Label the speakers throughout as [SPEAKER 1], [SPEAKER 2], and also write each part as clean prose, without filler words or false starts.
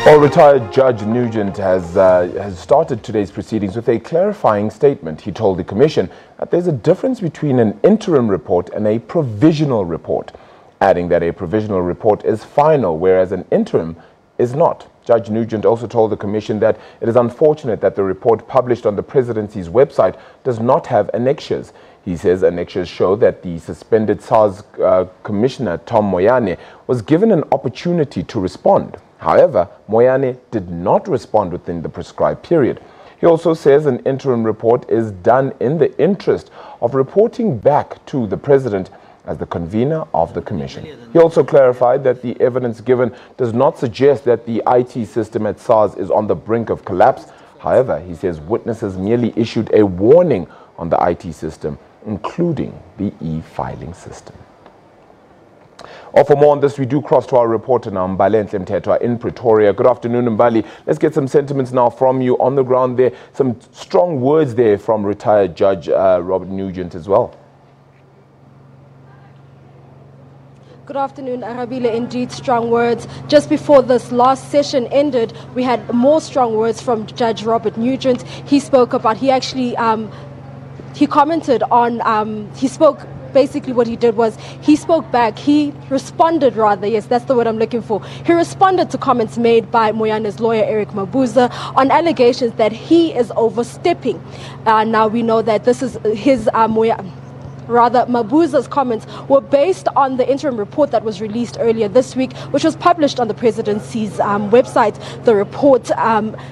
[SPEAKER 1] Well, retired Judge Nugent has started today's proceedings with a clarifying statement. He told the Commission that there's a difference between an interim report and a provisional report, adding that a provisional report is final, whereas an interim is not. Judge Nugent also told the Commission that it is unfortunate that the report published on the Presidency's website does not have annexures. He says annexures show that the suspended SARS Commissioner Tom Moyane was given an opportunity to respond. However, Moyane did not respond within the prescribed period. He also says an interim report is done in the interest of reporting back to the President as the convener of the Commission. He also clarified that the evidence given does not suggest that the IT system at SARS is on the brink of collapse. However, he says witnesses merely issued a warning on the IT system, including the e-filing system. For more on this, we do cross to our reporter now, Mbalenhle Mthethwa in Pretoria. Good afternoon, Mbali. Let's get some sentiments now from you on the ground there. Some strong words there from retired Judge Robert Nugent as well.
[SPEAKER 2] Good afternoon, Arabile. Indeed, strong words. Just before this last session ended, we had more strong words from Judge Robert Nugent. He spoke about, he commented on, he spoke. Basically what he did was he spoke back, he responded rather, yes, that's the word I'm looking for. He responded to comments made by Moyane's lawyer, Eric Mabuza, on allegations that he is overstepping. Now we know that this is his Mabuza's comments were based on the interim report that was released earlier this week, which was published on the Presidency's website. The report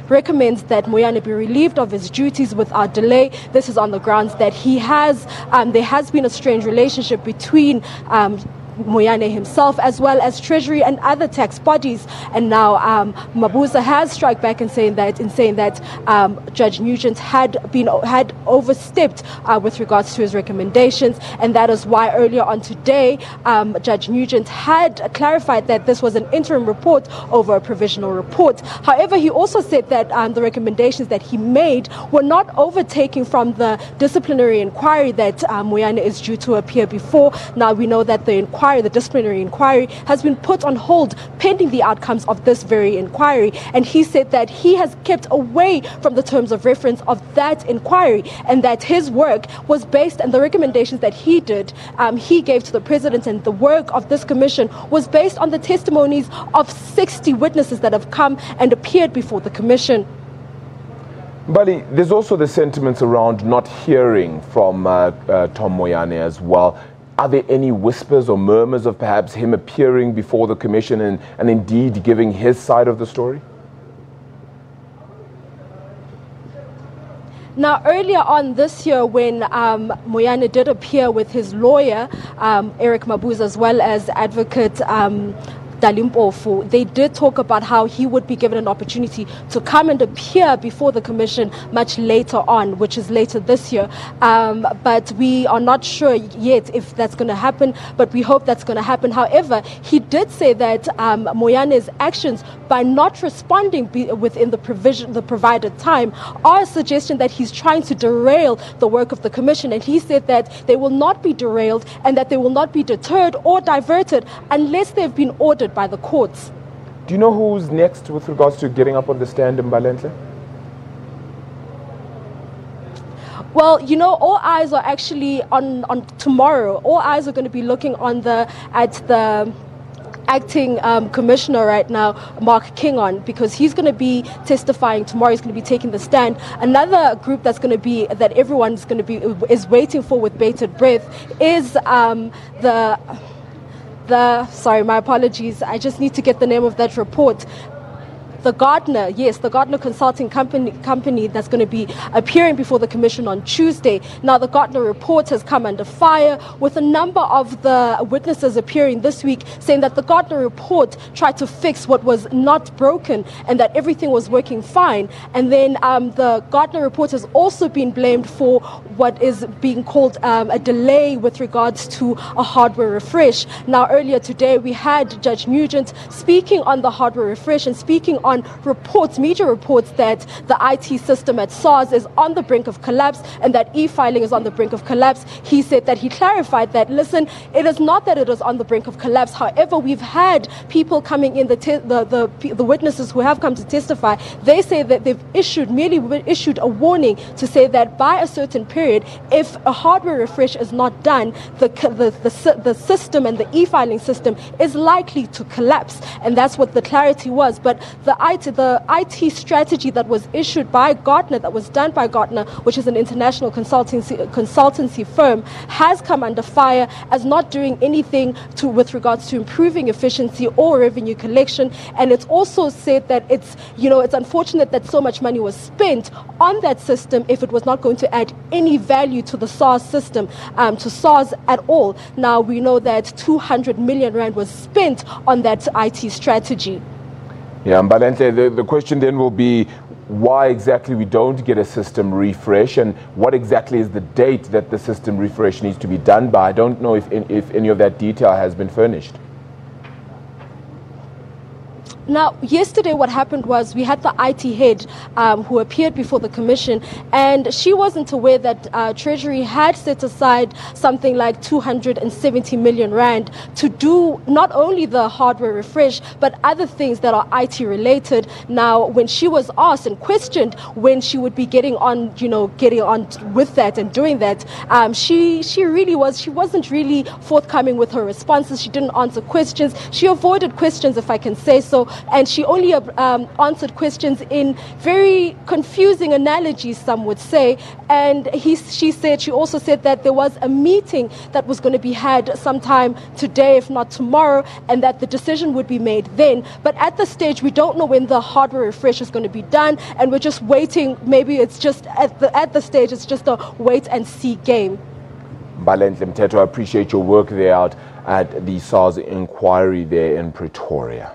[SPEAKER 2] recommends that Moyane be relieved of his duties without delay. This is on the grounds that there has been a strained relationship between Moyane himself as well as Treasury and other tax bodies, and now Mabuza has struck back in saying that Judge Nugent had overstepped with regards to his recommendations, and that is why earlier on today Judge Nugent had clarified that this was an interim report over a provisional report. However, he also said that the recommendations that he made were not overtaking from the disciplinary inquiry that Moyane is due to appear before. Now we know that the disciplinary inquiry has been put on hold pending the outcomes of this very inquiry, and he said that he has kept away from the terms of reference of that inquiry, and that his work was based, and the recommendations that he gave to the President, and the work of this commission was based on the testimonies of 60 witnesses that have come and appeared before the commission.
[SPEAKER 1] Bali, there's also the sentiments around not hearing from Tom Moyane as well. Are there any whispers or murmurs of perhaps him appearing before the Commission and indeed giving his side of the story?
[SPEAKER 2] Now, earlier on this year, when Moyane did appear with his lawyer, Eric Mabuza, as well as advocate Dalimpofu, they did talk about how he would be given an opportunity to come and appear before the Commission much later on, which is later this year. But we are not sure yet if that's going to happen, but we hope that's going to happen. However, he did say that Moyane's actions by not responding within the provided time are a suggestion that he's trying to derail the work of the Commission. And he said that they will not be derailed and that they will not be deterred or diverted unless they've been ordered by the courts.
[SPEAKER 1] Do you know who's next with regards to getting up on the stand in Mbalenhle?
[SPEAKER 2] Well, you know, all eyes are actually on tomorrow. All eyes are going to be looking at the acting commissioner right now, Mark Kingon, because he's going to be testifying tomorrow. He's going to be taking the stand. Another group that everyone's going to be is waiting for with bated breath is sorry, my apologies. I just need to get the name of that report. The Gardner Consulting Company that's going to be appearing before the Commission on Tuesday. Now, the Gardner report has come under fire, with a number of the witnesses appearing this week saying that the Gardner report tried to fix what was not broken and that everything was working fine. And then the Gardner report has also been blamed for what is being called a delay with regards to a hardware refresh. Now, earlier today, we had Judge Nugent speaking on the hardware refresh and speaking on on reports, media reports, that the IT system at SARS is on the brink of collapse and that e-filing is on the brink of collapse. He said that he clarified that, listen, it is not that it is on the brink of collapse. However, we've had people coming in, the witnesses who have come to testify, they say that they've merely issued a warning to say that by a certain period, if a hardware refresh is not done, the system and the e-filing system is likely to collapse. And that's what the clarity was. But the IT strategy that was issued by Gartner, that was done by Gartner, which is an international consultancy firm, has come under fire as not doing anything with regards to improving efficiency or revenue collection. And it's also said that it's unfortunate that so much money was spent on that system if it was not going to add any value to the SARS system, to SARS at all. Now we know that 200 million rand was spent on that IT strategy.
[SPEAKER 1] Yeah, Mbalenhle, the question then will be why exactly we don't get a system refresh, and what exactly is the date that the system refresh needs to be done by. I don't know if any of that detail has been furnished.
[SPEAKER 2] Now, yesterday what happened was we had the IT head who appeared before the commission, and she wasn't aware that Treasury had set aside something like 270 million rand to do not only the hardware refresh, but other things that are IT related. Now, when she was asked and questioned when she would be getting on with that and doing that, she wasn't really forthcoming with her responses. She didn't answer questions. She avoided questions, if I can say so. And she only answered questions in very confusing analogies, some would say. And she also said that there was a meeting that was going to be had sometime today, if not tomorrow, and that the decision would be made then. But at this stage, we don't know when the hardware refresh is going to be done, and we're just waiting. Maybe it's just at the stage, it's just a wait and see game.
[SPEAKER 1] Mbalenhle Mthethwa, I appreciate your work there out at the SARS inquiry there in Pretoria.